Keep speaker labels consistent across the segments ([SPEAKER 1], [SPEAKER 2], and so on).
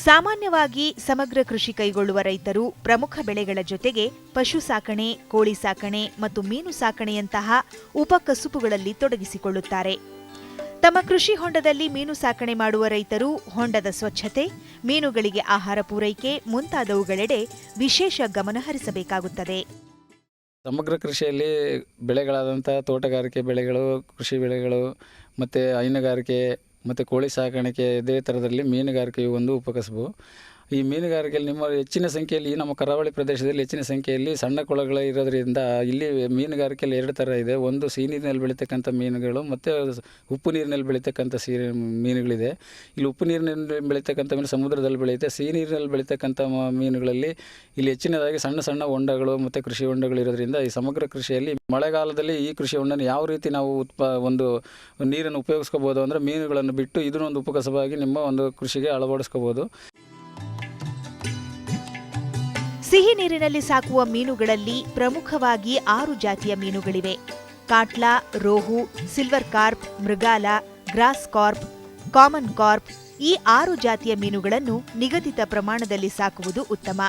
[SPEAKER 1] ಸಾಮಾನ್ಯವಾಗಿ ಸಮಗ್ರ ಕೃಷಿ ಕೈಗೊಳ್ಳುವ ರೈತರು ಪ್ರಮುಖ ಬೆಳೆಗಳ ಜೊತೆಗೆ ಪಶು ಸಾಕಣೆ, ಕೋಳಿ ಸಾಕಣೆ ಮತ್ತು ಮೀನು ಸಾಕಣೆಯಂತಹ ಉಪಕಸುಬುಗಳಲ್ಲಿ ತೊಡಗಿಸಿಕೊಳ್ಳುತ್ತಾರೆ. ತಮ್ಮ ಕೃಷಿ ಹೊಂಡದಲ್ಲಿ ಮೀನು ಸಾಕಣೆ ಮಾಡುವ ರೈತರು ಹೊಂಡದ ಸ್ವಚ್ಛತೆ, ಮೀನುಗಳಿಗೆ ಆಹಾರ ಪೂರೈಕೆ ಮುಂತಾದವುಗಳೆಡೆ ವಿಶೇಷ ಗಮನ ಹರಿಸಬೇಕಾಗುತ್ತದೆ.
[SPEAKER 2] ಸಮಗ್ರ ಕೃಷಿಯಲ್ಲಿ ಬೆಳೆಗಳಾದಂಥ ತೋಟಗಾರಿಕೆ ಬೆಳೆಗಳು, ಕೃಷಿ ಬೆಳೆಗಳು ಮತ್ತು ಹೈನುಗಾರಿಕೆ ಮತ್ತು ಕೋಳಿ ಸಾಕಾಣಿಕೆ, ಇದೇ ಥರದಲ್ಲಿ ಮೀನುಗಾರಿಕೆಯು ಒಂದು ಉಪಕಸಬು. ಈ ಮೀನುಗಾರಿಕೆಯಲ್ಲಿ ಹೆಚ್ಚಿನ ಸಂಖ್ಯೆಯಲ್ಲಿ ನಮ್ಮ ಕರಾವಳಿ ಪ್ರದೇಶದಲ್ಲಿ ಹೆಚ್ಚಿನ ಸಂಖ್ಯೆಯಲ್ಲಿ ಸಣ್ಣ ಕೊಳಗಳು ಇರೋದರಿಂದ ಇಲ್ಲಿ ಮೀನುಗಾರಿಕೆಯಲ್ಲಿ ಎರಡು ಥರ ಇದೆ. ಒಂದು ಸಿಹಿ ನೀರಿನಲ್ಲಿ ಬೆಳೀತಕ್ಕಂಥ ಮೀನುಗಳು ಮತ್ತು ಉಪ್ಪು ನೀರಿನಲ್ಲಿ ಬೆಳೀತಕ್ಕಂಥ ಮೀನುಗಳಿದೆ. ಇಲ್ಲಿ ಉಪ್ಪು ನೀರಿನಲ್ಲಿ ಬೆಳೀತಕ್ಕಂಥ ಮೀನು ಸಮುದ್ರದಲ್ಲಿ ಬೆಳೆಯುತ್ತೆ. ಸಿಹಿ ನೀರಿನಲ್ಲಿ ಬೆಳೀತಕ್ಕಂಥ ಮೀನುಗಳಲ್ಲಿ ಇಲ್ಲಿ ಹೆಚ್ಚಿನದಾಗಿ ಸಣ್ಣ ಸಣ್ಣ ಹೊಂಡಗಳು ಮತ್ತು ಕೃಷಿ ಹೊಂಡಗಳು ಇರೋದ್ರಿಂದ ಈ ಸಮಗ್ರ ಕೃಷಿಯಲ್ಲಿ ಮಳೆಗಾಲದಲ್ಲಿ ಈ ಕೃಷಿ ಹೊಂಡನ ಯಾವ ರೀತಿ ನಾವು ಒಂದು ನೀರನ್ನು ಉಪಯೋಗಿಸ್ಕೋಬೋದು ಅಂದರೆ ಮೀನುಗಳನ್ನು ಬಿಟ್ಟು ಇದನ್ನೊಂದು ಉಪಕಸಬಾಗಿ ನಿಮ್ಮ ಒಂದು ಕೃಷಿಗೆ ಅಳವಡಿಸ್ಕೋಬೋದು.
[SPEAKER 1] ಸಿಹಿ ನೀರಿನಲ್ಲಿ ಸಾಕುವ ಮೀನುಗಳಲ್ಲಿ ಪ್ರಮುಖವಾಗಿ 6 ಜಾತಿಯ ಮೀನುಗಳಿವೆ. Catla, rohu, silver carp, mrigal, grass carp, common carp ಈ 6 ಜಾತಿಯ ಮೀನುಗಳನ್ನು ನಿಗದಿತ ಪ್ರಮಾಣದಲ್ಲಿ ಸಾಕುವುದು ಉತ್ತಮ.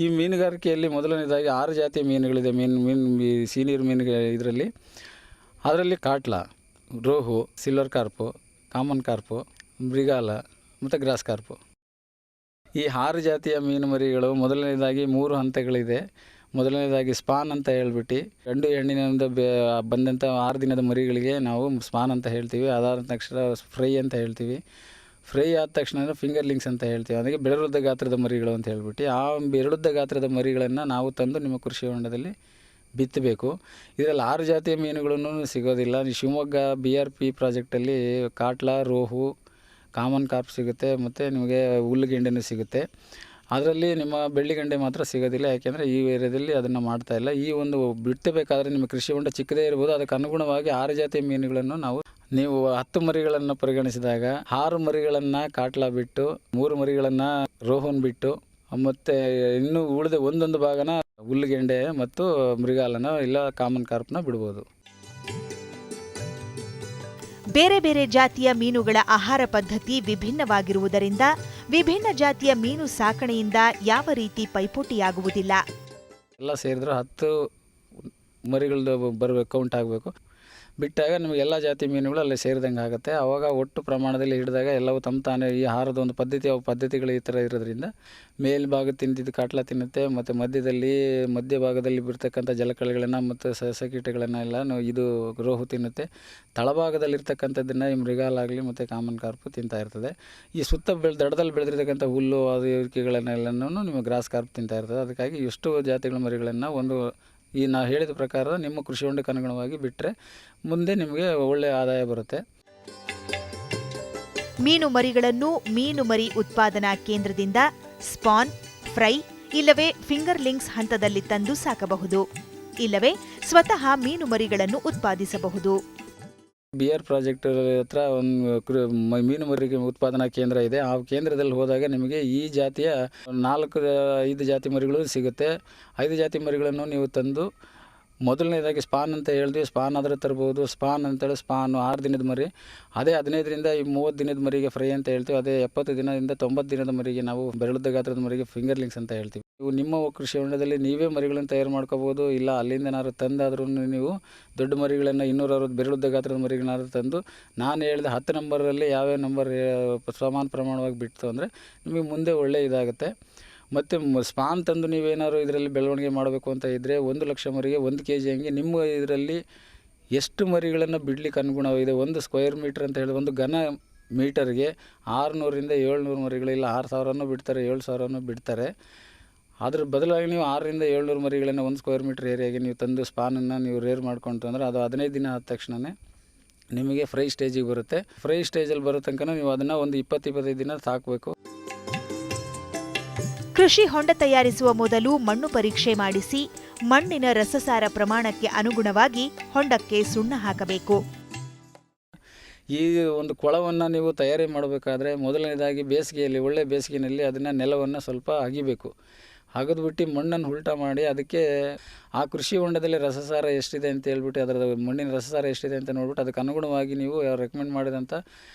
[SPEAKER 2] ಈ ಮೀನುಗಾರಿಕೆಯಲ್ಲಿ ಮೊದಲನೇದಾಗಿ 6 ಜಾತಿಯ ಮೀನುಗಳಿದೆ. ಸಿಹಿ ನೀರು ಮೀನುಗಳ ಅದರಲ್ಲಿ catla, rohu, silver carp, common carp, mrigal ಮತ್ತು ಗ್ರಾಸ್ ಕಾರ್ಪು. ಈ 6 ಜಾತಿಯ ಮೀನು ಮರಿಗಳು ಮೊದಲನೇದಾಗಿ 3 ಹಂತಗಳಿದೆ. ಮೊದಲನೇದಾಗಿ ಸ್ಪಾನ್ ಅಂತ ಹೇಳ್ಬಿಟ್ಟು ಗಂಡು ಹೆಣ್ಣಿನಿಂದ ಬಂದಂಥ 6 ದಿನದ ಮರಿಗಳಿಗೆ ನಾವು ಸ್ಪಾನ್ ಅಂತ ಹೇಳ್ತೀವಿ. ಅದಾದ ತಕ್ಷಣ ಫ್ರೈ ಅಂತ ಹೇಳ್ತೀವಿ. ಫ್ರೈ ಆದ ತಕ್ಷಣ ಫಿಂಗರ್ಲಿಂಗ್ಸ್ ಅಂತ ಹೇಳ್ತೀವಿ. ಅದಕ್ಕೆ ಬೆರಳುದ್ದ ಗಾತ್ರದ ಮರಿಗಳು ಅಂತ ಹೇಳ್ಬಿಟ್ಟು ಆ ಬೆರಳುದ್ದ ಗಾತ್ರದ ಮರಿಗಳನ್ನು ನಾವು ತಂದು ನಿಮ್ಮ ಕೃಷಿ ಹೊಂಡದಲ್ಲಿ ಬಿತ್ತಬೇಕು. ಇದರಲ್ಲಿ 6 ಜಾತಿಯ ಮೀನುಗಳನ್ನು ಸಿಗೋದಿಲ್ಲ. ಶಿವಮೊಗ್ಗ BRP ಪ್ರಾಜೆಕ್ಟಲ್ಲಿ ಕಾಟ್ಲಾ, ರೋಹು, ಕಾಮನ್ ಕಾರ್ಪ್ ಸಿಗುತ್ತೆ ಮತ್ತು ನಿಮಗೆ ಹುಲ್ಲುಗೆಂಡೆನೂ ಸಿಗುತ್ತೆ. ಅದರಲ್ಲಿ ನಿಮ್ಮ ಬೆಳ್ಳಿಗಂಡೆ ಮಾತ್ರ ಸಿಗೋದಿಲ್ಲ. ಯಾಕೆಂದರೆ ಈ ಏರಿಯಾದಲ್ಲಿ ಅದನ್ನು ಮಾಡ್ತಾಯಿಲ್ಲ. ಈ ಒಂದು ಬಿತ್ತಬೇಕಾದ್ರೆ ನಿಮ್ಮ ಕೃಷಿ ಹೊಂಡ ಚಿಕ್ಕದೇ ಇರ್ಬೋದು. ಅದಕ್ಕೆ ಅನುಗುಣವಾಗಿ 6 ಜಾತಿಯ ಮೀನುಗಳನ್ನು ನೀವು 10 ಮರಿಗಳನ್ನು ಪರಿಗಣಿಸಿದಾಗ 6 ಮರಿಗಳನ್ನು ಕಾಟ್ಲಾ ಬಿಟ್ಟು 3 ಮರಿಗಳನ್ನು ರೋಹನ್ ಬಿಟ್ಟು ಮತ್ತು ಇನ್ನೂ ಉಳಿದ ಒಂದೊಂದು ಭಾಗನ ಹುಲ್ಲುಗೆಂಡೆ ಮತ್ತು ಮೃಗಾಲನ ಇಲ್ಲ ಕಾಮನ್ ಕಾರ್ಪ್ನ ಬಿಡ್ಬೋದು.
[SPEAKER 1] ಬೇರೆ ಬೇರೆ ಜಾತಿಯ ಮೀನುಗಳ ಆಹಾರ ಪದ್ಧತಿ ವಿಭಿನ್ನವಾಗಿರುವುದರಿಂದ ವಿಭಿನ್ನ ಜಾತಿಯ ಮೀನು ಸಾಕಣೆಯಿಂದ ಯಾವ ರೀತಿ ಪೈಪೋಟಿಯಾಗುವುದಿಲ್ಲ.
[SPEAKER 2] ಎಲ್ಲ ಸೇರಿದ್ರೆ 10 ಮರಿಗಳದ್ದು ಕೌಂಟ್ ಆಗಬೇಕು. ಬಿಟ್ಟಾಗ ನಿಮಗೆ ಎಲ್ಲ ಜಾತಿ ಮೀನುಗಳು ಅಲ್ಲಿ ಸೇರಿದಂಗೆ ಆಗುತ್ತೆ. ಆವಾಗ ಒಟ್ಟು ಪ್ರಮಾಣದಲ್ಲಿ ಹಿಡಿದಾಗ ಎಲ್ಲವೂ ತಮ್ಮ ತಾನೇ ಈ ಆಹಾರದ ಒಂದು ಪದ್ಧತಿಗಳು ಈ ಥರ ಇರೋದ್ರಿಂದ ಮೇಲ್ಭಾಗ ತಿಂದಿದ್ದು ಕಾಟ್ಲಾ ತಿನ್ನುತ್ತೆ ಮತ್ತು ಮಧ್ಯಭಾಗದಲ್ಲಿ ಬಿಡ್ತಕ್ಕಂಥ ಜಲಕಳೆಗಳನ್ನು ಮತ್ತು ಸಸ್ಯಕೀಟಗಳನ್ನು ಎಲ್ಲ ಇದು ರೋಹು ತಿನ್ನುತ್ತೆ. ತಳಭಾಗದಲ್ಲಿರ್ತಕ್ಕಂಥದ್ದನ್ನು ಈ ಮೃಗಾಲಾಗಲಿ ಮತ್ತು ಕಾಮನ್ ಕಾರ್ಪು ತಿಂತಾ ಇರ್ತದೆ. ಈ ಸುತ್ತ ದಡದಲ್ಲಿ ಬೆಳೆದಿರ್ತಕ್ಕಂಥ ಹುಲ್ಲು ಅದು ಇರಿಕೆಗಳನ್ನೆಲ್ಲನೂ ನಿಮಗೆ ಗ್ರಾಸ್ ಕಾರ್ಪ್ ತಿಂತಾ ಇರ್ತದೆ. ಅದಕ್ಕಾಗಿ ಎಷ್ಟು ಜಾತಿಗಳ ಮರಿಗಳನ್ನು ನಾವು ಹೇಳಿದ ಪ್ರಕಾರ ನಿಮ್ಮ ಕೃಷಿ ಹೊಂಡಕ್ಕೆ ಅನುಗುಣವಾಗಿ ಬಿಟ್ಟರೆ ಮುಂದೆ ನಿಮಗೆ ಒಳ್ಳೆಯ ಆದಾಯ ಬರುತ್ತೆ.
[SPEAKER 1] ಮೀನು ಮರಿಗಳನ್ನು ಮೀನು ಮರಿ ಉತ್ಪಾದನಾ ಕೇಂದ್ರದಿಂದ ಸ್ಪಾನ್, ಫ್ರೈ ಇಲ್ಲವೇ ಫಿಂಗರ್ಲಿಂಗ್ಸ್ ಹಂತದಲ್ಲಿ ತಂದು ಸಾಕಬಹುದು. ಇಲ್ಲವೇ ಸ್ವತಃ ಮೀನು ಮರಿಗಳನ್ನು ಉತ್ಪಾದಿಸಬಹುದು.
[SPEAKER 2] BR ಪ್ರಾಜೆಕ್ಟ್ ಹತ್ರ ಒಂದು ಮೀನು ಮರಿಗೆ ಉತ್ಪಾದನಾ ಕೇಂದ್ರ ಇದೆ. ಆ ಕೇಂದ್ರದಲ್ಲಿ ಹೋದಾಗ ನಿಮಗೆ ಈ ಜಾತಿಯ 4-5 ಜಾತಿ ಮರಿಗಳು ಸಿಗುತ್ತೆ. 5 ಜಾತಿ ಮರಿಗಳನ್ನು ನೀವು ತಂದು ಮೊದಲನೇದಾಗಿ ಸ್ಪಾನ್ ಅಂತ ಹೇಳಿದ್ವಿ. ಸ್ಪಾನ್ ಆದರೆ ತರ್ಬೋದು. ಸ್ಪಾನ್ ಅಂತೇಳಿ 6 ದಿನದ ಮರಿ. ಅದೇ 15ರಿಂದ 30 ದಿನದ ಮರಿಗೆ ಫ್ರೈ ಅಂತ ಹೇಳ್ತೀವಿ. ಅದೇ 70 ದಿನದಿಂದ 90 ದಿನದ ಮರಿಗೆ ನಾವು ಬೆರಳುದ್ದ ಗಾತ್ರದ ಮರಿಗೆ ಫಿಂಗರ್ಲಿಂಗ್ಸ್ ಅಂತ ಹೇಳ್ತೀವಿ. ನೀವು ನಿಮ್ಮ ಕೃಷಿ ಹೊಂಡದಲ್ಲಿ ನೀವೇ ಮರಿಗಳನ್ನು ತಯಾರು ಮಾಡ್ಕೋಬೋದು. ಇಲ್ಲ ಅಲ್ಲಿಂದ ಏನಾದ್ರು ತಂದಾದ್ರೂ ನೀವು ದೊಡ್ಡ ಮರಿಗಳನ್ನು 260 ಬೆರಳುದ್ದ ಗಾತ್ರದ ಮರಿಗಳನ್ನಾದ್ರೂ ತಂದು ನಾನು ಹೇಳಿದ 10 ನಂಬರಲ್ಲಿ ಯಾವ್ಯಾವ ನಂಬರ್ ಸಮಾನ ಪ್ರಮಾಣವಾಗಿ ಬಿಡ್ತು ಅಂದರೆ ನಿಮಗೆ ಮುಂದೆ ಒಳ್ಳೆಯ ಇದಾಗುತ್ತೆ. ಮತ್ತು ಸ್ಪಾನ್ ತಂದು ನೀವೇನಾದ್ರು ಇದರಲ್ಲಿ ಬೆಳವಣಿಗೆ ಮಾಡಬೇಕು ಅಂತ ಇದ್ದರೆ 1 ಲಕ್ಷ ಮರಿಗೆ 1 kg ಹಂಗೆ ನಿಮ್ಮ ಇದರಲ್ಲಿ ಎಷ್ಟು ಮರಿಗಳನ್ನು ಬಿಡಲಿಕ್ಕೆ ಅನುಗುಣವಾಗಿದೆ. 1 ಸ್ಕ್ವೇರ್ ಮೀಟ್ರ್ ಅಂತ ಹೇಳಿ ಒಂದು ಘನ ಮೀಟರ್ಗೆ 600ರಿಂದ 700 ಮರಿಗಳಿಲ್ಲ 6000 ಬಿಡ್ತಾರೆ, 7000 ಬಿಡ್ತಾರೆ. ಅದ್ರ ಬದಲಾಗಿ ನೀವು 600ರಿಂದ 700 ಮರಿಗಳನ್ನು 1 ಸ್ಕ್ವೇರ್ ಮೀಟ್ರ್ ಏರಿಯಾಗೆ ನೀವು ತಂದು ಸ್ಪಾನನ್ನು ನೀವು ರೇರ್ ಮಾಡ್ಕೊಂತು ಅಂದರೆ ಅದು 15 ದಿನ ಆದ ತಕ್ಷಣವೇ ನಿಮಗೆ ಫ್ರೈ ಸ್ಟೇಜಿಗೆ ಬರುತ್ತೆ. ಫ್ರೈ ಸ್ಟೇಜಲ್ಲಿ ಬರೋ ತನಕ ನೀವು ಅದನ್ನು ಒಂದು 20-25 ದಿನ ಸಾಕಬೇಕು.
[SPEAKER 1] ಕೃಷಿ ಹೊಂಡ ತಯಾರಿಸುವ ಮೊದಲು ಮಣ್ಣು ಪರೀಕ್ಷೆ ಮಾಡಿಸಿ ಮಣ್ಣಿನ ರಸಸಾರ ಪ್ರಮಾಣಕ್ಕೆ ಅನುಗುಣವಾಗಿ ಹೊಂಡಕ್ಕೆ ಸುಣ್ಣ ಹಾಕಬೇಕು.
[SPEAKER 2] ಈ ಒಂದು ಕೊಳವನ್ನು ನೀವು ತಯಾರಿ ಮಾಡಬೇಕಾದ್ರೆ ಮೊದಲನೇದಾಗಿ ಬೇಸಿಗೆಯಲ್ಲಿ ಒಳ್ಳೆ ಬೇಸಿಗೆಯಲ್ಲಿ ಅದನ್ನು ನೆಲವನ್ನು ಸ್ವಲ್ಪ ಅಗಿಬೇಕು. ಅಗದ್ಬಿಟ್ಟು ಮಣ್ಣನ್ನು ಉಲ್ಟಾ ಮಾಡಿ ಅದಕ್ಕೆ ಆ ಕೃಷಿ ಹೊಂಡದಲ್ಲಿ ರಸಸಾರ ಎಷ್ಟಿದೆ ಅಂತ ಹೇಳ್ಬಿಟ್ಟು ಅದರ ಮಣ್ಣಿನ ರಸಸಾರ ಎಷ್ಟಿದೆ ಅಂತ ನೋಡ್ಬಿಟ್ಟು ಅದಕ್ಕೆ ಅನುಗುಣವಾಗಿ ನೀವು ರೆಕಮೆಂಡ್ ಮಾಡಿದಂಥ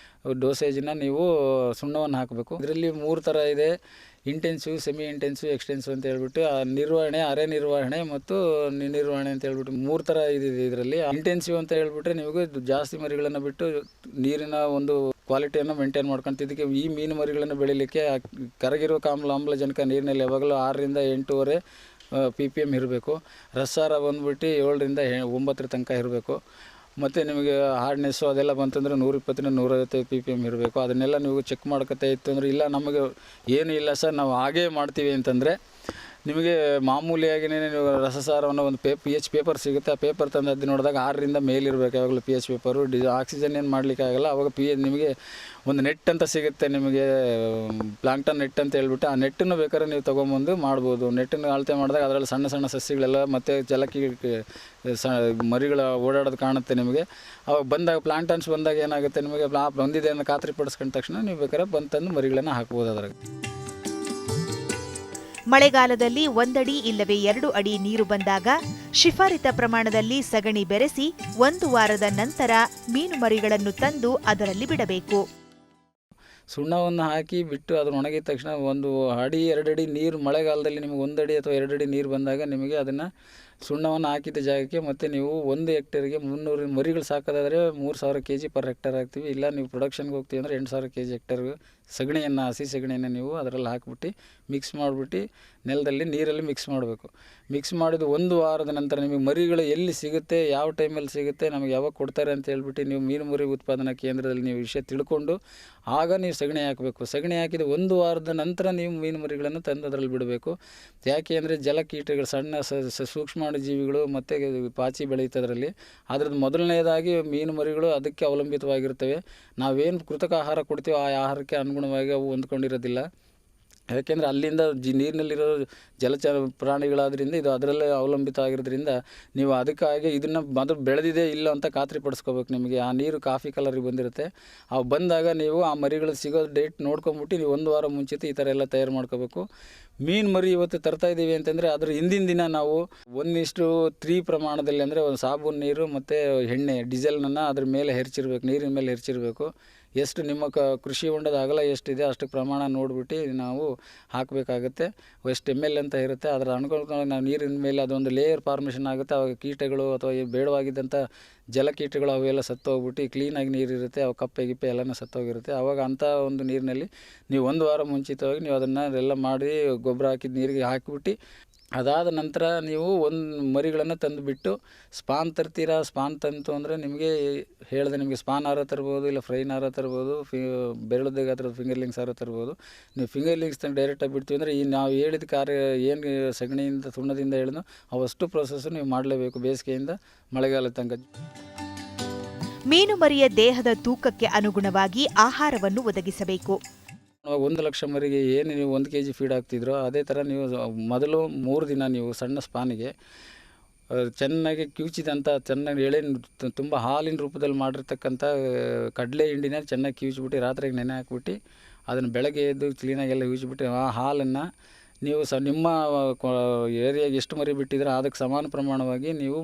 [SPEAKER 2] ಡೋಸೇಜನ್ನ ನೀವು ಸುಣ್ಣವನ್ನು ಹಾಕಬೇಕು. ಇದರಲ್ಲಿ 3 ಥರ ಇದೆ: ಇಂಟೆನ್ಸಿವ್, ಸೆಮಿ ಇಂಟೆನ್ಸಿವ್, ಎಕ್ಸ್ಟೆನ್ಸಿವ್ ಅಂತ ಹೇಳ್ಬಿಟ್ಟು ನಿರ್ವಹಣೆ, ಅರೆ ನಿರ್ವಹಣೆ ಮತ್ತು ನಿರ್ವಹಣೆ ಅಂತ ಹೇಳ್ಬಿಟ್ಟು 3 ಥರ ಇದಿದೆ. ಇದರಲ್ಲಿ ಇಂಟೆನ್ಸಿವ್ ಅಂತ ಹೇಳ್ಬಿಟ್ರೆ ನಿಮಗೆ ಜಾಸ್ತಿ ಮರಿಗಳನ್ನು ಬಿಟ್ಟು ನೀರಿನ ಒಂದು ಕ್ವಾಲಿಟಿಯನ್ನು ಮೇಂಟೈನ್ ಮಾಡ್ಕೊಂತ ಇದಕ್ಕೆ ಈ ಮೀನು ಮರಿಗಳನ್ನು ಬೆಳೀಲಿಕ್ಕೆ ಕರಗಿರುವ ಆಮ್ಲಜನಕ ನೀರಿನಲ್ಲಿ ಯಾವಾಗಲೂ 6ರಿಂದ 8.5 ppm ಇರಬೇಕು. ರಸಸಾರ ಬಂದ್ಬಿಟ್ಟು 7ರಿಂದ 9 ತನಕ ಇರಬೇಕು. ಮತ್ತು ನಿಮಗೆ ಹಾರ್ಡ್ನೆಸ್ಸು ಅದೆಲ್ಲ ಬಂತಂದರೆ 120ರಿಂದ 150 ppm ಇರಬೇಕು. ಅದನ್ನೆಲ್ಲ ನೀವು ಚೆಕ್ ಮಾಡ್ಕೊತಾ ಇತ್ತು ಅಂದರೆ, ಇಲ್ಲ ನಮಗೆ ಏನೂ ಇಲ್ಲ ಸರ್ ನಾವು ಹಾಗೇ ಮಾಡ್ತೀವಿ ಅಂತಂದರೆ, ನಿಮಗೆ ಮಾಮೂಲಿಯಾಗಿಯೇ ನೀವು ರಸಸಾರವನ್ನು ಒಂದು pH ಪೇಪರ್ ಸಿಗುತ್ತೆ. ಆ ಪೇಪರ್ ತಂದು ಅದು ನೋಡಿದಾಗ 6ರಿಂದ ಮೇಲಿರಬೇಕು ಯಾವಾಗಲೂ pH ಪೇಪರು. ಆಕ್ಸಿಜನ್ ಏನು ಮಾಡಲಿಕ್ಕಾಗಲ್ಲ. ಅವಾಗ ನಿಮಗೆ ಒಂದು ನೆಟ್ ಅಂತ ಸಿಗುತ್ತೆ, ನಿಮಗೆ ಪ್ಲಾಂಕ್ಟನ್ ನೆಟ್ ಅಂತ ಹೇಳ್ಬಿಟ್ಟು ಆ ನೆಟ್ಟನ್ನು ಬೇಕಾದ್ರೆ ನೀವು ತೊಗೊಂಬಂದು ಮಾಡ್ಬೋದು. ನೆಟ್ಟನ್ನು ಅಳತೆ ಮಾಡಿದಾಗ ಅದರಲ್ಲಿ ಸಣ್ಣ ಸಣ್ಣ ಸಸ್ಯಗಳೆಲ್ಲ ಮತ್ತು ಜಲಕಿ ಮರಿಗಳ ಓಡಾಡೋದು ಕಾಣುತ್ತೆ ನಿಮಗೆ. ಅವಾಗ ಬಂದಾಗ ಪ್ಲಾಂಕ್ಟನ್ಸ್ ಬಂದಾಗ ಏನಾಗುತ್ತೆ, ನಿಮಗೆ ಬಂದಿದೆ ಅನ್ನೋ ಖಾತ್ರಿ ಪಡಿಸ್ಕೊಂಡ ತಕ್ಷಣ ನೀವು ಬೇಕಾದ್ರೆ ಬಂದು ಮರಿಗಳನ್ನು ಹಾಕ್ಬೋದು ಅದ್ರಾಗ.
[SPEAKER 1] ಮಳೆಗಾಲದಲ್ಲಿ 1 ಅಡಿ ಇಲ್ಲವೇ 2 ಅಡಿ ನೀರು ಬಂದಾಗ ಶಿಫಾರಿತ ಪ್ರಮಾಣದಲ್ಲಿ ಸಗಣಿ ಬೆರೆಸಿ 1 ವಾರದ ನಂತರ ಮೀನು ಮರಿಗಳನ್ನು ತಂದು ಅದರಲ್ಲಿ ಬಿಡಬೇಕು.
[SPEAKER 2] ಸುಣ್ಣವನ್ನು ಹಾಕಿ ಬಿಟ್ಟು ಅದನ್ನು ಒಣಗಿದ ತಕ್ಷಣ 1 ಅಡಿ 2 ಅಡಿ ನೀರು, ಮಳೆಗಾಲದಲ್ಲಿ ನಿಮಗೆ 1 ಅಡಿ ಅಥವಾ 2 ಅಡಿ ನೀರು ಬಂದಾಗ ನಿಮಗೆ ಅದನ್ನು ಸುಣ್ಣವನ್ನು ಹಾಕಿದ ಜಾಗಕ್ಕೆ ಮತ್ತು ನೀವು 1 ಹೆಕ್ಟೇರ್ಗೆ 300 ಮರಿಗಳು ಸಾಕೋದಾದರೆ 3000 kg ಪರ್ ಹೆಕ್ಟೇರ್ ಹಾಕ್ತೀವಿ. ಇಲ್ಲ ನೀವು ಪ್ರೊಡಕ್ಷನ್ಗೆ ಹೋಗ್ತೀವಿ ಅಂದರೆ 8000 kg ಹೆಕ್ಟೇರ್ಗೆ ಸಗಣಿಯನ್ನು, ಹಸಿ ಸಗಣಿಯನ್ನು ನೀವು ಅದರಲ್ಲಿ ಹಾಕ್ಬಿಟ್ಟು ಮಿಕ್ಸ್ ಮಾಡಿಬಿಟ್ಟು ನೆಲದಲ್ಲಿ ನೀರಲ್ಲಿ ಮಿಕ್ಸ್ ಮಾಡಬೇಕು. ಮಿಕ್ಸ್ ಮಾಡಿದ 1 ವಾರದ ನಂತರ ನಿಮಗೆ ಮರಿಗಳು ಎಲ್ಲಿ ಸಿಗುತ್ತೆ, ಯಾವ ಟೈಮಲ್ಲಿ ಸಿಗುತ್ತೆ, ನಮಗೆ ಯಾವಾಗ ಕೊಡ್ತಾರೆ ಅಂತ ಹೇಳ್ಬಿಟ್ಟು ನೀವು ಮೀನು ಮರಿ ಉತ್ಪಾದನಾ ಕೇಂದ್ರದಲ್ಲಿ ನೀವು ವಿಷಯ ತಿಳ್ಕೊಂಡು ಆಗ ನೀವು ಸಗಣಿ ಹಾಕಬೇಕು. ಸಗಣಿ ಹಾಕಿದ 1 ವಾರದ ನಂತರ ನೀವು ಮೀನು ಮರಿಗಳನ್ನು ತಂದು ಅದರಲ್ಲಿ ಬಿಡಬೇಕು. ಯಾಕೆ ಅಂದರೆ ಜಲಕೀಟಗಳು, ಸಣ್ಣ ಸೂಕ್ಷ್ಮ ಜೀವಿಗಳು ಮತ್ತು ಪಾಚಿ ಬೆಳೆಯುತ್ತದರಲ್ಲಿ. ಅದರದ್ದು ಮೊದಲನೇದಾಗಿ ಮೀನು ಮರಿಗಳು ಅದಕ್ಕೆ ಅವಲಂಬಿತವಾಗಿರ್ತವೆ. ನಾವೇನು ಕೃತಕ ಆಹಾರ ಕೊಡ್ತೀವೋ ಆ ಆಹಾರಕ್ಕೆ ಅನುಗುಣವಾಗಿ ಅವು ಹೊಂದ್ಕೊಂಡಿರೋದಿಲ್ಲ. ಯಾಕೆಂದರೆ ಅಲ್ಲಿಂದ ನೀರಿನಲ್ಲಿರೋ ಜಲಚರ ಪ್ರಾಣಿಗಳಾದ್ರಿಂದ ಇದು ಅದರಲ್ಲೇ ಅವಲಂಬಿತ ಆಗಿರೋದ್ರಿಂದ ನೀವು ಅದಕ್ಕಾಗಿ ಇದನ್ನು ಮೊದಲು ಬೆಳೆದಿದೆ ಇಲ್ಲ ಅಂತ ಖಾತ್ರಿ ಪಡಿಸ್ಕೋಬೇಕು. ನಿಮಗೆ ಆ ನೀರು ಕಾಫಿ ಕಲರಿಗೆ ಬಂದಿರುತ್ತೆ. ಅವು ಬಂದಾಗ ನೀವು ಆ ಮರಿಗಳು ಸಿಗೋ ಡೇಟ್ ನೋಡ್ಕೊಂಬಿಟ್ಟು ನೀವು 1 ವಾರ ಮುಂಚಿತ ಈ ಥರ ಎಲ್ಲ ತಯಾರು ಮಾಡ್ಕೋಬೇಕು. ಮೀನು ಮರಿ ಇವತ್ತು ತರ್ತಾಯಿದ್ದೀವಿ ಅಂತಂದರೆ ಅದ್ರ ಹಿಂದಿನ ದಿನ ನಾವು 1:3 ಪ್ರಮಾಣದಲ್ಲಿ, ಅಂದರೆ ಒಂದು ಸಾಬೂನು ನೀರು ಮತ್ತು ಎಣ್ಣೆ ಡೀಸೆಲ್ನನ್ನು ಅದ್ರ ಮೇಲೆ ಹೆರ್ಚಿರ್ಬೇಕು, ನೀರಿನ ಮೇಲೆ ಹೆರ್ಚಿರಬೇಕು. ಎಷ್ಟು ನಿಮ್ಮ ಕೃಷಿ ಹೊಂಡದ ಅಗಲ ಎಷ್ಟಿದೆ ಅಷ್ಟು ಪ್ರಮಾಣ ನೋಡಿಬಿಟ್ಟು ನಾವು ಹಾಕಬೇಕಾಗುತ್ತೆ. ಎಷ್ಟು ml ಅಂತ ಇರುತ್ತೆ, ಅದರ ಅನುಗುಣವಾಗಿ ನಾವು ನೀರಿನ ಮೇಲೆ ಅದೊಂದು ಲೇಯರ್ ಫಾರ್ಮೇಷನ್ ಆಗುತ್ತೆ. ಅವಾಗ ಕೀಟಗಳು ಅಥವಾ ಬೇಡವಾಗಿದ್ದಂಥ ಜಲಕೀಟಗಳು ಅವೆಲ್ಲ ಸತ್ತೋಗ್ಬಿಟ್ಟು ಕ್ಲೀನಾಗಿ ನೀರಿರುತ್ತೆ, ಅವು ಕಪ್ಪೆ ಗಿಪ್ಪೆ ಎಲ್ಲನೂ ಸತ್ತೋಗಿರುತ್ತೆ. ಆವಾಗ ಅಂಥ ಒಂದು ನೀರಿನಲ್ಲಿ ನೀವು 1 ವಾರ ಮುಂಚಿತವಾಗಿ ನೀವು ಅದನ್ನು ಎಲ್ಲ ಮಾಡಿ ಗೊಬ್ಬರ ಹಾಕಿದ ನೀರಿಗೆ ಹಾಕಿಬಿಟ್ಟು ಅದಾದ ನಂತರ ನೀವು ಮರಿಗಳನ್ನು ತಂದುಬಿಟ್ಟು ಸ್ಪಾನ್ ತರ್ತೀರಾ. ಸ್ಪಾನ್ ತಂತು ಅಂದರೆ ನಿಮಗೆ ಹೇಳಿದೆ, ನಿಮಗೆ ಸ್ಪಾನ್ ಹಾರ ತರ್ಬೋದು, ಇಲ್ಲ ಫ್ರೈನ್ ಹಾರ ತರ್ಬೋದು, ಬೆರಳದಾಗ ಹತ್ರ ಫಿಂಗರ್ಲಿಂಗ್ಸ್ ಹಾರ ತರ್ಬೋದು. ನೀವು ಫಿಂಗರ್ಲಿಂಗ್ಸ್ ತಂದು ಡೈರೆಕ್ಟಾಗಿ ಬಿಡ್ತೀವಿ ಅಂದರೆ ಈ ನಾವು ಹೇಳಿದ ಕಾರ್ಯ ಏನು ಸಗಣಿಯಿಂದ ಸುಣ್ಣದಿಂದ ಹೇಳಿದ್ನೋ ಅವಷ್ಟು ಪ್ರೊಸೆಸ್ಸು ನೀವು ಮಾಡಲೇಬೇಕು ಬೇಸಿಗೆಯಿಂದ ಮಳೆಗಾಲ ತನಕ.
[SPEAKER 1] ಮೀನು ಮರಿಯ ದೇಹದ ತೂಕಕ್ಕೆ ಅನುಗುಣವಾಗಿ ಆಹಾರವನ್ನು ಒದಗಿಸಬೇಕು.
[SPEAKER 2] 1 ಲಕ್ಷ ಮರಿಗೆ ಏನು ನೀವು 1 kg ಫೀಡ್ ಹಾಕ್ತಿದ್ರೋ ಅದೇ ಥರ ನೀವು ಮೊದಲು 3 ದಿನ ನೀವು ಸಣ್ಣ ಸ್ಪಾನಿಗೆ ಚೆನ್ನಾಗಿ ಕಿವುಚಿದಂಥ, ಚೆನ್ನಾಗಿ ತುಂಬ ಹಾಲಿನ ರೂಪದಲ್ಲಿ ಮಾಡಿರ್ತಕ್ಕಂಥ ಕಡಲೆ ಹಿಂಡಿನ ಚೆನ್ನಾಗಿ ಕಿವುಚಿಬಿಟ್ಟು ರಾತ್ರಿಗೆ ನೆನೆ ಹಾಕ್ಬಿಟ್ಟು ಅದನ್ನು ಬೆಳಗ್ಗೆ ಎದ್ದು ಕ್ಲೀನಾಗೆಲ್ಲ ಯೂಜ್ಬಿಟ್ಟು ಆ ಹಾಲನ್ನು ನೀವು ನಿಮ್ಮ ಏರಿಯಾಗೆ ಎಷ್ಟು ಮರಿ ಬಿಟ್ಟಿದ್ರೆ ಅದಕ್ಕೆ ಸಮಾನ ಪ್ರಮಾಣವಾಗಿ ನೀವು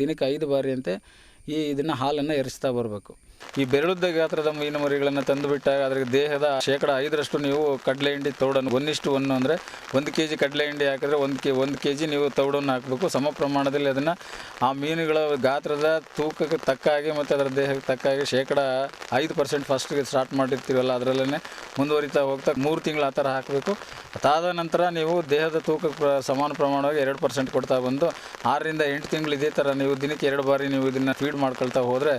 [SPEAKER 2] ದಿನಕ್ಕೆ 5 ಬಾರಿ ಅಂತೆ ಇದನ್ನು ಹಾಲನ್ನು ಎರಚ್ತಾ ಬರಬೇಕು. ಈ ಬೆರಳುದ್ದ ಗಾತ್ರದ ಮೀನು ಮರಿಗಳನ್ನು ತಂದುಬಿಟ್ಟಾಗ ಅದರ ದೇಹದ 5% ನೀವು ಕಡಲೆ ಹಿಂಡಿ ತೌಡನ್ನು 1:1 ಅಂದರೆ 1 kg ಕಡಲೆ ಹಿಂಡಿ ಹಾಕಿದ್ರೆ 1 kg ನೀವು ತೌಡನ್ನು ಹಾಕಬೇಕು. ಸಮ ಪ್ರಮಾಣದಲ್ಲಿ ಅದನ್ನು ಆ ಮೀನುಗಳ ಗಾತ್ರದ ತೂಕಕ್ಕೆ ತಕ್ಕ ಹಾಗೆ ಮತ್ತು ಅದರ ದೇಹಕ್ಕೆ ತಕ್ಕ ಹಾಗೆ 5% ಫಸ್ಟಿಗೆ ಸ್ಟಾರ್ಟ್ ಮಾಡಿರ್ತೀವಲ್ಲ ಅದರಲ್ಲೇ ಮುಂದುವರಿತಾ ಹೋಗ್ತಾ 3 ತಿಂಗಳು ಆ ಥರ ಹಾಕಬೇಕು. ಅದಾದ ನಂತರ ನೀವು ದೇಹದ ತೂಕಕ್ಕೆ ಸಮಾನ ಪ್ರಮಾಣವಾಗಿ 2% ಕೊಡ್ತಾ ಬಂದು 6ರಿಂದ 8 ತಿಂಗಳು ಇದೇ ಥರ ನೀವು ದಿನಕ್ಕೆ 2 ಬಾರಿ ನೀವು ಇದನ್ನು ಫೀಡ್ ಮಾಡ್ಕೊಳ್ತಾ ಹೋದರೆ,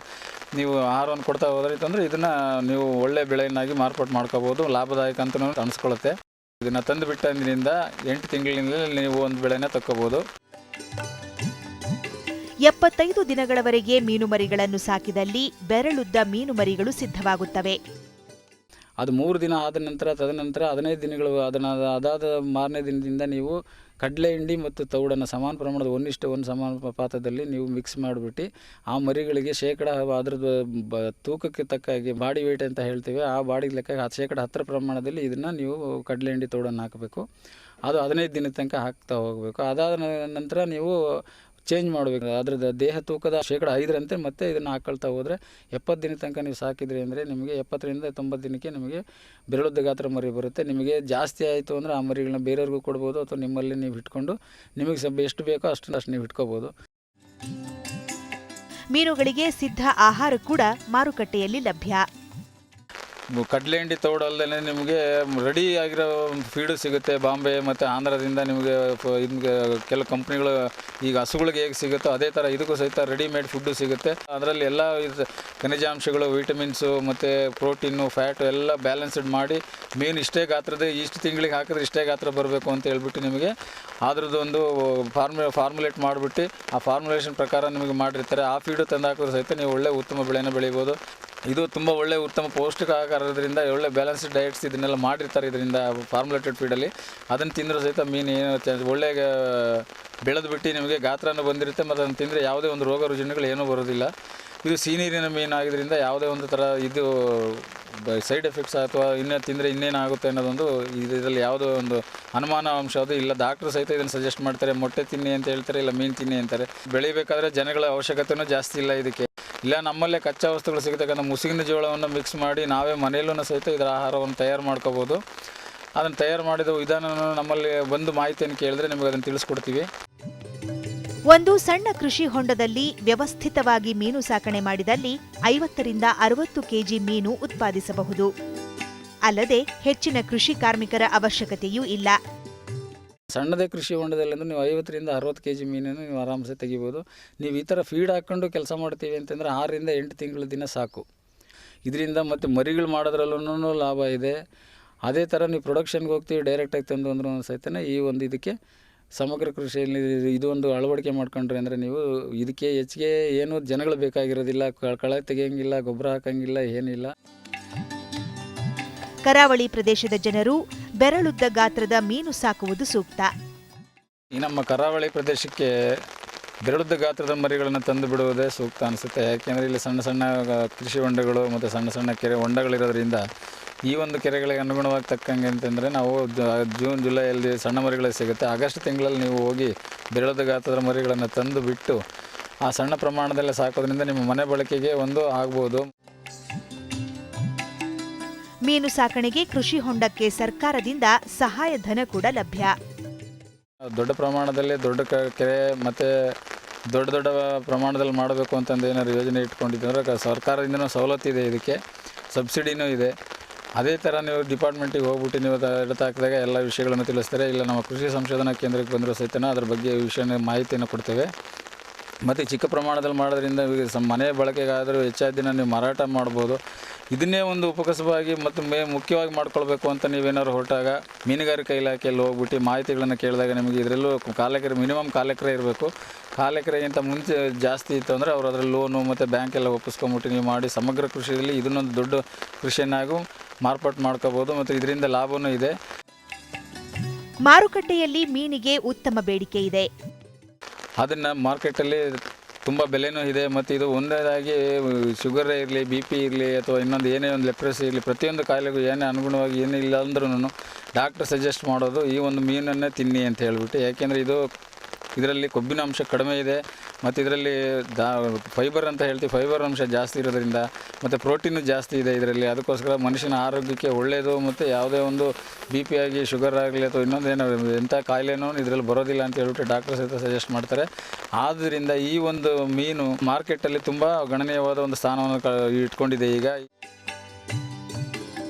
[SPEAKER 2] ನೀವು ಆಹಾರವನ್ನು ಕೊಡ್ತಾ ಹೋದ್ರೈತಂದರೆ ಇದನ್ನು ನೀವು ಒಳ್ಳೆ ಬೆಳೆಯನ್ನಾಗಿ ಮಾರ್ಪಾಟು ಮಾಡ್ಕೋಬೋದು. ಲಾಭದಾಯಕ ಅಂತಲೂ ಅನಿಸ್ಕೊಳ್ಳುತ್ತೆ. ಇದನ್ನು ತಂದು ಬಿಟ್ಟಿನಿಂದ 8 ತಿಂಗಳಿನಲ್ಲಿ ನೀವು ಒಂದು ಬೆಳೆನ ತಕ್ಕೋಬೋದು.
[SPEAKER 1] 75 ದಿನಗಳವರೆಗೆ ಮೀನು ಮರಿಗಳನ್ನು ಸಾಕಿದಲ್ಲಿ ಬೆರಳುದ್ದ ಮೀನು ಮರಿಗಳು ಸಿದ್ಧವಾಗುತ್ತವೆ.
[SPEAKER 2] ಅದು 3 ದಿನ ಆದ ನಂತರ ತದನಂತರ 15 ದಿನಗಳು ಅದಾದ ಮಾರನೇ ದಿನದಿಂದ ನೀವು ಕಡಲೆ ಹಿಂಡಿ ಮತ್ತು ತೌಡನ್ನು ಸಮಾನ ಪ್ರಮಾಣದ 1:1 ಸಮಾನುಪಾತದಲ್ಲಿ ನೀವು ಮಿಕ್ಸ್ ಮಾಡಿಬಿಟ್ಟು ಆ ಮರಿಗಳಿಗೆ ಅದರದ್ದು ತೂಕಕ್ಕೆ ತಕ್ಕ ಹಾಗೆ ಬಾಡಿ ವೇಟ್ ಅಂತ ಹೇಳ್ತೀವಿ, ಆ ಬಾಡಿ ಲೆಕ್ಕ 10% ಪ್ರಮಾಣದಲ್ಲಿ ಇದನ್ನು ನೀವು ಕಡಲೆ ಹಿಂಡಿ ತೌಡನ್ನು ಹಾಕಬೇಕು. ಅದು 15 ದಿನದ ತನಕ ಹಾಕ್ತಾ ಹೋಗಬೇಕು. ಅದಾದ ನಂತರ ನೀವು ಚೇಂಜ್ ಮಾಡಬೇಕು. ಅದ್ರದ್ದು ದೇಹ ತೂಕದ 5% ಮತ್ತೆ ಇದನ್ನು ಹಾಕೊಳ್ತಾ ಹೋದರೆ 70 ದಿನದ ತನಕ ನೀವು ಸಾಕಿದ್ರಿ ಅಂದರೆ ನಿಮಗೆ 70ರಿಂದ 90 ದಿನಕ್ಕೆ ನಿಮಗೆ ಬೆರಳುದ್ದ ಗಾತ್ರ ಮರಿ ಬರುತ್ತೆ. ನಿಮಗೆ ಜಾಸ್ತಿ ಆಯಿತು ಅಂದರೆ ಆ ಮರಿಗಳನ್ನ ಬೇರೆಯವ್ರಿಗೂ ಕೊಡ್ಬೋದು, ಅಥವಾ ನಿಮ್ಮಲ್ಲಿ ನೀವು ಇಟ್ಕೊಂಡು ನಿಮಗೆ ಎಷ್ಟು ಬೇಕೋ ಅಷ್ಟು ನೀವು ಇಟ್ಕೋಬೋದು.
[SPEAKER 1] ಮೀನುಗಳಿಗೆ ಸಿದ್ಧ ಆಹಾರ ಕೂಡ ಮಾರುಕಟ್ಟೆಯಲ್ಲಿ ಲಭ್ಯ.
[SPEAKER 2] ಕಡಲೆ ಹಿಂಡಿ ತೋಡಲ್ದೇ ನಿಮಗೆ ರೆಡಿ ಆಗಿರೋ ಫೀಡು ಸಿಗುತ್ತೆ. ಬಾಂಬೆ ಮತ್ತು ಆಂಧ್ರದಿಂದ ನಿಮಗೆ ಕೆಲವು ಕಂಪ್ನಿಗಳು ಈಗ ಹಸುಗಳಿಗೆ ಹೇಗೆ ಸಿಗುತ್ತೋ ಅದೇ ಥರ ಇದಕ್ಕೂ ಸಹಿತ ರೆಡಿಮೇಡ್ ಫುಡ್ಡು ಸಿಗುತ್ತೆ. ಅದರಲ್ಲಿ ಎಲ್ಲ ಖನಿಜಾಂಶಗಳು, ವಿಟಮಿನ್ಸು ಮತ್ತು ಪ್ರೋಟೀನು, ಫ್ಯಾಟು ಎಲ್ಲ ಬ್ಯಾಲೆನ್ಸ್ಡ್ ಮಾಡಿ ಮೀನು ಇಷ್ಟೇ ಗಾತ್ರದ ಇಷ್ಟು ತಿಂಗಳಿಗೆ ಹಾಕಿದ್ರೆ ಇಷ್ಟೇ ಗಾತ್ರ ಬರಬೇಕು ಅಂತ ಹೇಳ್ಬಿಟ್ಟು ನಿಮಗೆ ಅದ್ರದ್ದೊಂದು ಫಾರ್ಮುಲೇಟ್ ಮಾಡಿಬಿಟ್ಟು ಆ ಫಾರ್ಮುಲೇಷನ್ ಪ್ರಕಾರ ನಿಮಗೆ ಮಾಡಿರ್ತಾರೆ. ಆ ಫೀಡು ತಂದು ಹಾಕಿದ್ರೆ ಸಹಿತ ನೀವು ಒಳ್ಳೆ ಉತ್ತಮ ಬೆಳೆನ ಬೆಳಿಬೋದು. ಇದು ತುಂಬ ಒಳ್ಳೆ ಉತ್ತಮ ಪೌಷ್ಟಿಕ ಆಹಾರ ಇರೋದ್ರಿಂದ ಒಳ್ಳೆ ಬ್ಯಾಲೆನ್ಸ್ಡ್ ಡಯಟ್ಸ್ ಇದನ್ನೆಲ್ಲ ಮಾಡಿರ್ತಾರೆ ಇದರಿಂದ ಫಾರ್ಮುಲೇಟೆಡ್ ಫೀಡಲ್ಲಿ. ಅದನ್ನು ತಿಂದರೂ ಸಹಿತ ಮೀನು ಏನು ಒಳ್ಳೆ ಬೆಳೆದು ಬಿಟ್ಟು ನಿಮಗೆ ಗಾತ್ರನೂ ಬಂದಿರುತ್ತೆ, ಮತ್ತು ಅದನ್ನು ತಿಂದರೆ ಯಾವುದೇ ಒಂದು ರೋಗ ರುಜಿನಗಳು ಏನೂ ಬರೋದಿಲ್ಲ. ಇದು ಸಿಹಿನೀರಿನ ಮೀನು ಆಗಿದ್ದರಿಂದ ಯಾವುದೇ ಒಂದು ಥರ ಇದು ಸೈಡ್ ಎಫೆಕ್ಟ್ಸ್ ಅಥವಾ ತಿಂದರೆ ಇನ್ನೇನಾಗುತ್ತೆ ಅನ್ನೋದೊಂದು ಇದರಲ್ಲಿ ಯಾವುದೋ ಒಂದು ಅನುಮಾನ ಅಂಶ ಅದು ಇಲ್ಲ. ಡಾಕ್ಟ್ರು ಸಹಿತ ಇದನ್ನು ಸಜೆಸ್ಟ್ ಮಾಡ್ತಾರೆ, ಮೊಟ್ಟೆ ತಿನ್ನಿ ಅಂತ ಹೇಳ್ತಾರೆ, ಇಲ್ಲ ಮೀನು ತಿನ್ನಿ ಅಂತಾರೆ. ಬೆಳಿಬೇಕಾದ್ರೆ ಜನಗಳ ಅವಶ್ಯಕತೆಯೂ ಜಾಸ್ತಿ ಇಲ್ಲ ಇದಕ್ಕೆ. ಇಲ್ಲ ನಮ್ಮಲ್ಲೇ ಕಚ್ಚಾ ವಸ್ತುಗಳು ಸಿಗತಕ್ಕಂಥ ಮುಸುಗಿನ ಜೋಳವನ್ನು ಮಿಕ್ಸ್ ಮಾಡಿ ನಾವೇ ಮನೆಯಲ್ಲೂ ಸಹಿತ ಇದರ ಆಹಾರವನ್ನು ತಯಾರು ಮಾಡ್ಕೋಬೋದು. ಅದನ್ನು ತಯಾರು ಮಾಡಿದ ವಿಧಾನವನ್ನು ನಮ್ಮಲ್ಲಿ ಬಂದು ಮಾಹಿತಿಯನ್ನು ಕೇಳಿದ್ರೆ ನಿಮಗೆ ಅದನ್ನು ತಿಳಿಸ್ಕೊಡ್ತೀವಿ.
[SPEAKER 1] ಒಂದು ಸಣ್ಣ ಕೃಷಿ ಹೊಂಡದಲ್ಲಿ ವ್ಯವಸ್ಥಿತವಾಗಿ ಮೀನು ಸಾಕಣೆ ಮಾಡಿದಲ್ಲಿ 50ರಿಂದ 60 ಕೆಜಿ ಮೀನು ಉತ್ಪಾದಿಸಬಹುದು. ಅಲ್ಲದೆ ಹೆಚ್ಚಿನ ಕೃಷಿ ಕಾರ್ಮಿಕರ ಅವಶ್ಯಕತೆಯೂ ಇಲ್ಲ.
[SPEAKER 2] ಸಣ್ಣದೇ ಕೃಷಿ ಹೊಂಡದಲ್ಲಿ ನೀವು 50ರಿಂದ 60 ಕೆಜಿ ಮೀನನ್ನು ನೀವು ಆರಾಮ್ಸೆ ತೆಗಿಬೋದು. ನೀವು ಈ ಥರ ಫೀಡ್ ಹಾಕ್ಕೊಂಡು ಕೆಲಸ ಮಾಡ್ತೀವಿ ಅಂತಂದರೆ 6ರಿಂದ 8 ತಿಂಗಳ ದಿನ ಸಾಕು. ಇದರಿಂದ ಮತ್ತು ಮರಿಗಳು ಮಾಡೋದ್ರಲ್ಲೂ ಲಾಭ ಇದೆ. ಅದೇ ಥರ ನೀವು ಪ್ರೊಡಕ್ಷನ್ಗೆ ಹೋಗ್ತೀವಿ ಡೈರೆಕ್ಟಾಗಿ ತಂದು ಅಂದ್ರೂ ಸಹಿತ ಈ ಒಂದು ಇದಕ್ಕೆ ಸಮಗ್ರ ಕೃಷಿಯಲ್ಲಿ ಇದು ಒಂದು ಅಳವಡಿಕೆ ಮಾಡ್ಕೊಂಡ್ರಿ ಅಂದರೆ ನೀವು ಇದಕ್ಕೆ ಹೆಚ್ಚಿಗೆ ಏನು ಜನಗಳು ಬೇಕಾಗಿರೋದಿಲ್ಲ. ಕಳೆ ತೆಗಿಯೋಂಗಿಲ್ಲ, ಗೊಬ್ಬರ ಹಾಕೋಂಗಿಲ್ಲ, ಏನಿಲ್ಲ.
[SPEAKER 1] ಕರಾವಳಿ ಪ್ರದೇಶದ ಜನರು ಬೆರಳುದ್ದ ಗಾತ್ರದ ಮೀನು ಸಾಕುವುದು ಸೂಕ್ತ.
[SPEAKER 2] ಈ ನಮ್ಮ ಕರಾವಳಿ ಪ್ರದೇಶಕ್ಕೆ ಬೆರಳುದ್ದ ಗಾತ್ರದ ಮರಿಗಳನ್ನು ತಂದು ಬಿಡುವುದೇ ಸೂಕ್ತ ಅನಿಸುತ್ತೆ. ಯಾಕೆಂದರೆ ಇಲ್ಲಿ ಸಣ್ಣ ಸಣ್ಣ ಕೃಷಿ ಹೊಂಡಗಳು ಮತ್ತು ಸಣ್ಣ ಸಣ್ಣ ಕೆರೆ ಹೊಂಡಗಳಿರೋದ್ರಿಂದ ಈ ಒಂದು ಕೆರೆಗಳಿಗೆ ಅನುಗುಣವಾಗಿ ತಕ್ಕಂಗೆ ಅಂತಂದರೆ ನಾವು ಜೂನ್ ಜುಲೈಯಲ್ಲಿ ಸಣ್ಣ ಮರಿಗಳೇ ಸಿಗುತ್ತೆ. ಆಗಸ್ಟ್ ತಿಂಗಳಲ್ಲಿ ನೀವು ಹೋಗಿ ಬೆರಳುದ್ದ ಗಾತ್ರದ ಮರಿಗಳನ್ನು ತಂದು ಬಿಟ್ಟು ಆ ಸಣ್ಣ ಪ್ರಮಾಣದಲ್ಲೇ ಸಾಕೋದ್ರಿಂದ ನಿಮ್ಮ ಮನೆ ಬಳಕೆಗೆ ಒಂದು ಆಗ್ಬೋದು.
[SPEAKER 1] ಮೀನು ಸಾಕಣೆಗೆ ಕೃಷಿ ಹೊಂಡಕ್ಕೆ ಸರ್ಕಾರದಿಂದ ಸಹಾಯಧನ ಕೂಡ ಲಭ್ಯ.
[SPEAKER 2] ದೊಡ್ಡ ಪ್ರಮಾಣದಲ್ಲಿ ದೊಡ್ಡ ಕೆರೆ ಮತ್ತು ದೊಡ್ಡ ಪ್ರಮಾಣದಲ್ಲಿ ಮಾಡಬೇಕು ಅಂತಂದು ಏನಾದ್ರು ಯೋಜನೆ ಇಟ್ಕೊಂಡಿದ್ದರೆ ಸರ್ಕಾರದಿಂದನೂ ಸವಲತ್ತಿದೆ, ಇದಕ್ಕೆ ಸಬ್ಸಿಡಿನೂ ಇದೆ. ಅದೇ ಥರ ನೀವು ಡಿಪಾರ್ಟ್ಮೆಂಟಿಗೆ ಹೋಗ್ಬಿಟ್ಟು ನೀವು ಹಾಕಿದಾಗ ಎಲ್ಲ ವಿಷಯಗಳನ್ನು ತಿಳಿಸ್ತಾರೆ. ಇಲ್ಲ ನಮ್ಮ ಕೃಷಿ ಸಂಶೋಧನಾ ಕೇಂದ್ರಕ್ಕೆ ಬಂದರೂ ಸಹಿತ ಅದರ ಬಗ್ಗೆ ವಿಷಯ ಮಾಹಿತಿಯನ್ನು ಕೊಡ್ತೇವೆ. ಮತ್ತು ಚಿಕ್ಕ ಪ್ರಮಾಣದಲ್ಲಿ ಮಾಡೋದ್ರಿಂದ ಮನೆ ಬಳಕೆಗಾದರೂ ಹೆಚ್ಚಾದ ದಿನ ನೀವು ಮಾರಾಟ ಮಾಡ್ಬೋದು. ಇದನ್ನೇ ಒಂದು ಉಪಕಸವಾಗಿ ಮತ್ತು ಮುಖ್ಯವಾಗಿ ಮಾಡ್ಕೊಳ್ಬೇಕು ಅಂತ ನೀವೇನಾದ್ರು ಹೊರಟಾಗ ಮೀನುಗಾರಿಕಾ ಇಲಾಖೆಯಲ್ಲಿ ಹೋಗ್ಬಿಟ್ಟು ಮಾಹಿತಿಗಳನ್ನು ಕೇಳಿದಾಗ ನಿಮಗೆ ಇದರಲ್ಲೂ ಮಿನಿಮಮ್ 4 ಎಕರೆ ಇರಬೇಕು. 4 ಎಕರೆಗಿಂತ ಮುಂಚೆ ಜಾಸ್ತಿ ಇತ್ತು ಅಂದರೆ ಅವರು ಅದರಲ್ಲಿ ಲೋನು ಮತ್ತು ಬ್ಯಾಂಕೆಲ್ಲ ಒಪ್ಪಿಸ್ಕೊಂಬಿಟ್ಟು ನೀವು ಮಾಡಿ ಸಮಗ್ರ ಕೃಷಿಯಲ್ಲಿ ಇದನ್ನೊಂದು ದೊಡ್ಡ ಕೃಷಿಯನ್ನಾಗೂ ಮಾರ್ಪಾಟು ಮಾಡ್ಕೋಬೋದು ಮತ್ತು ಇದರಿಂದ ಲಾಭವೂ ಇದೆ.
[SPEAKER 1] ಮಾರುಕಟ್ಟೆಯಲ್ಲಿ ಮೀನಿಗೆ ಉತ್ತಮ ಬೇಡಿಕೆ ಇದೆ.
[SPEAKER 2] ಅದನ್ನು ಮಾರ್ಕೆಟಲ್ಲಿ ತುಂಬ ಬೆಲೆನೂ ಇದೆ. ಮತ್ತು ಇದು ಒಂದೇದಾಗಿ ಶುಗರೇ ಇರಲಿ, BP ಇರಲಿ, ಅಥವಾ ಇನ್ನೊಂದು ಏನೇ ಒಂದು ಲೆಪ್ರಸಿ ಇರಲಿ, ಪ್ರತಿಯೊಂದು ಕಾಯಿಲೆಗೂ ಏನೇ ಅನುಗುಣವಾಗಿ ಏನಿಲ್ಲ ಅಂದ್ರೂ ಡಾಕ್ಟ್ರ್ ಸಜೆಸ್ಟ್ ಮಾಡೋದು ಈ ಒಂದು ಮೀನನ್ನೇ ತಿನ್ನಿ ಅಂತ ಹೇಳ್ಬಿಟ್ಟು. ಯಾಕೆಂದರೆ ಇದರಲ್ಲಿ ಕೊಬ್ಬಿನ ಅಂಶ ಕಡಿಮೆ ಇದೆ ಮತ್ತು ಇದರಲ್ಲಿ ಫೈಬರ್ ಅಂತ ಹೇಳ್ತೀವಿ, ಫೈಬರ್ ಅಂಶ ಜಾಸ್ತಿ ಇರೋದ್ರಿಂದ ಮತ್ತು ಪ್ರೋಟೀನು ಜಾಸ್ತಿ ಇದೆ ಇದರಲ್ಲಿ. ಅದಕ್ಕೋಸ್ಕರ ಮನುಷ್ಯನ ಆರೋಗ್ಯಕ್ಕೆ ಒಳ್ಳೆಯದು ಮತ್ತು ಯಾವುದೇ ಒಂದು BP ಆಗಿ ಶುಗರ್ ಆಗಲಿ ಅಥವಾ ಇನ್ನೊಂದು ಏನೋ ಎಂಥ ಕಾಯಿಲೆನೂ ಇದರಲ್ಲಿ ಬರೋದಿಲ್ಲ ಅಂತ ಹೇಳ್ಬಿಟ್ಟು ಡಾಕ್ಟರ್ ಸಹಿತ ಸಜೆಸ್ಟ್ ಮಾಡ್ತಾರೆ. ಆದ್ದರಿಂದ ಈ ಒಂದು ಮೀನು ಮಾರ್ಕೆಟಲ್ಲಿ ತುಂಬ ಗಣನೀಯವಾದ ಒಂದು ಸ್ಥಾನವನ್ನು ಇಟ್ಕೊಂಡಿದೆ ಈಗ.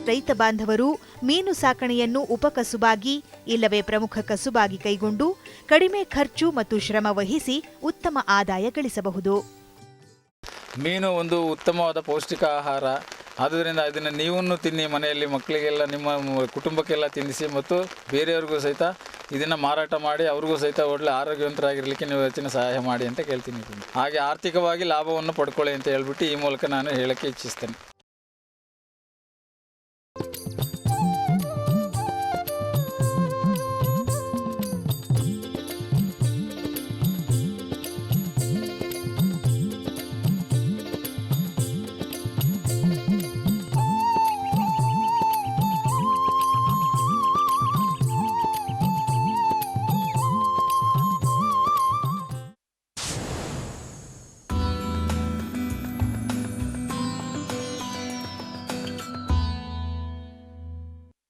[SPEAKER 1] ರೈತ ಬಾಂಧವರು ಮೀನು ಸಾಕಣೆಯನ್ನು ಉಪಕಸುಬಾಗಿ ಇಲ್ಲವೇ ಪ್ರಮುಖ ಕಸುಬಾಗಿ ಕೈಗೊಂಡು ಕಡಿಮೆ ಖರ್ಚು ಮತ್ತು ಶ್ರಮ ವಹಿಸಿ ಉತ್ತಮ ಆದಾಯ ಗಳಿಸಬಹುದು.
[SPEAKER 2] ಮೀನು ಒಂದು ಉತ್ತಮವಾದ ಪೌಷ್ಟಿಕ ಆಹಾರ. ಆದ್ದರಿಂದ ಇದನ್ನು ನೀವೂ ತಿನ್ನಿ, ಮನೆಯಲ್ಲಿ ಮಕ್ಕಳಿಗೆಲ್ಲ ನಿಮ್ಮ ಕುಟುಂಬಕ್ಕೆಲ್ಲ ತಿನ್ನಿಸಿ ಮತ್ತು ಬೇರೆಯವ್ರಿಗೂ ಸಹಿತ ಇದನ್ನು ಮಾರಾಟ ಮಾಡಿ ಅವ್ರಿಗೂ ಸಹಿತ ಒಳ್ಳೆ ಆರೋಗ್ಯವಂತರಾಗಿರಲಿಕ್ಕೆ ನೀವು ಹೆಚ್ಚಿನ ಸಹಾಯ ಮಾಡಿ ಅಂತ ಕೇಳ್ತೀನಿ. ಹಾಗೆ ಆರ್ಥಿಕವಾಗಿ ಲಾಭವನ್ನು ಪಡ್ಕೊಳ್ಳಿ ಅಂತ ಹೇಳ್ಬಿಟ್ಟು ಈ ಮೂಲಕ ನಾನು ಹೇಳೋಕ್ಕೆ ಇಚ್ಛಿಸ್ತೇನೆ.